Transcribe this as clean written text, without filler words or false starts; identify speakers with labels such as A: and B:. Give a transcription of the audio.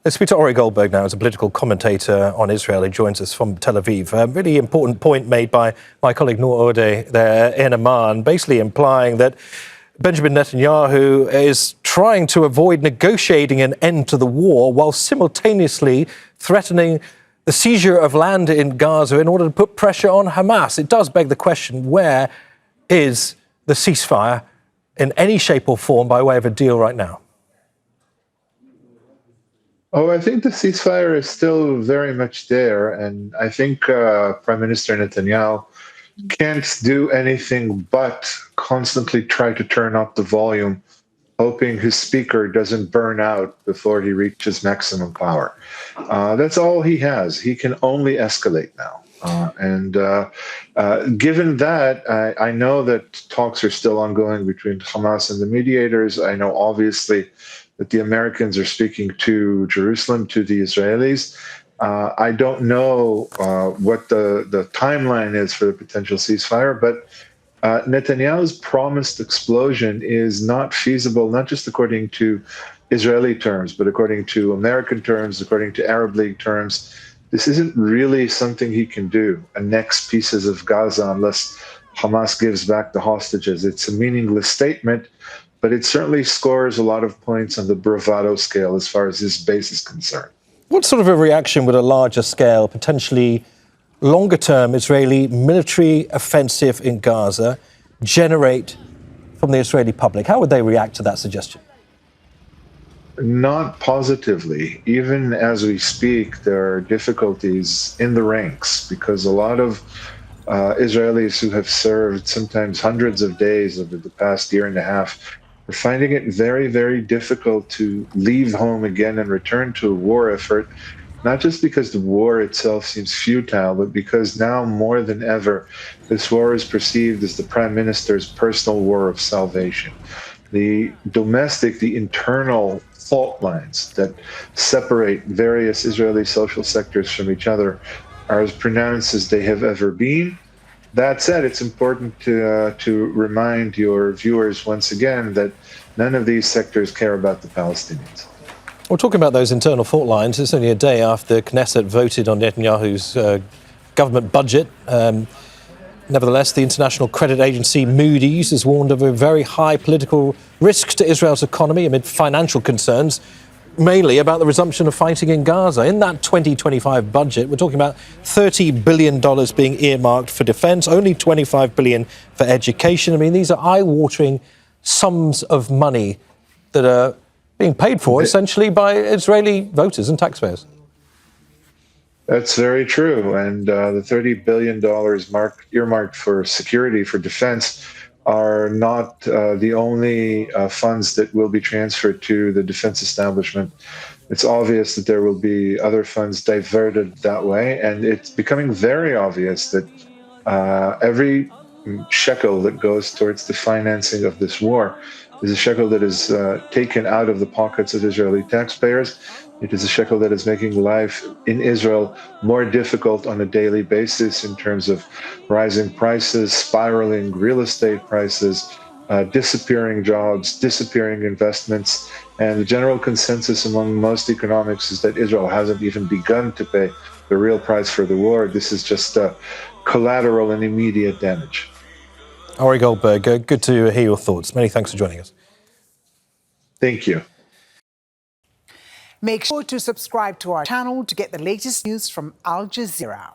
A: Let's speak to Ori Goldberg now, as a political commentator on Israel. He joins us from Tel Aviv. A really important point made by my colleague Noor Ode there in Amman, basically implying that Benjamin Netanyahu is trying to avoid negotiating an end to the war while simultaneously threatening the seizure of land in Gaza in order to put pressure on Hamas. It does beg the question, where is the ceasefire in any shape or form by way of a deal right now?
B: Oh, I think the ceasefire is still very much there. And I think Prime Minister Netanyahu can't do anything but constantly try to turn up the volume, hoping his speaker doesn't burn out before he reaches maximum power. That's all he has. He can only escalate now. Given that, I know that talks are still ongoing between Hamas and the mediators. I know, obviously, that the Americans are speaking to Jerusalem, to the Israelis. I don't know what the timeline is for the potential ceasefire, but Netanyahu's promised explosion is not feasible, not just according to Israeli terms, but according to American terms, according to Arab League terms. This isn't really something he can do, annex pieces of Gaza, unless Hamas gives back the hostages. It's a meaningless statement, but it certainly scores a lot of points on the bravado scale as far as his base is concerned.
A: What sort of a reaction would a larger scale, potentially longer-term Israeli military offensive in Gaza generate from the Israeli public? How would they react to that suggestion?
B: Not positively. Even as we speak, there are difficulties in the ranks because a lot of Israelis who have served sometimes hundreds of days over the past year and a half are finding it very, very difficult to leave home again and return to a war effort, not just because the war itself seems futile, but because now more than ever, this war is perceived as the Prime Minister's personal war of salvation. The internal fault lines that separate various Israeli social sectors from each other are as pronounced as they have ever been. That said, it's important to remind your viewers once again that none of these sectors care about the Palestinians.
A: We're talking about those internal fault lines. It's only a day after Knesset voted on Netanyahu's government budget. Nevertheless, the international credit agency Moody's has warned of a very high political risk to Israel's economy amid financial concerns, mainly about the resumption of fighting in Gaza. In that 2025 budget, we're talking about $30 billion being earmarked for defense, only $25 billion for education. I mean, these are eye-watering sums of money that are being paid for essentially by Israeli voters and taxpayers.
B: That's very true. And the $30 billion earmarked for security, for defense, are not the only funds that will be transferred to the defense establishment. It's obvious that there will be other funds diverted that way. And it's becoming very obvious that every shekel that goes towards the financing of this war is a shekel that is taken out of the pockets of Israeli taxpayers. It is a shekel that is making life in Israel more difficult on a daily basis in terms of rising prices, spiraling real estate prices, disappearing jobs, disappearing investments. And the general consensus among most economics is that Israel hasn't even begun to pay the real price for the war. This is just collateral and immediate damage.
A: Ori Goldberg, good to hear your thoughts. Many thanks for joining us.
B: Thank you.
C: Make sure to subscribe to our channel to get the latest news from Al Jazeera.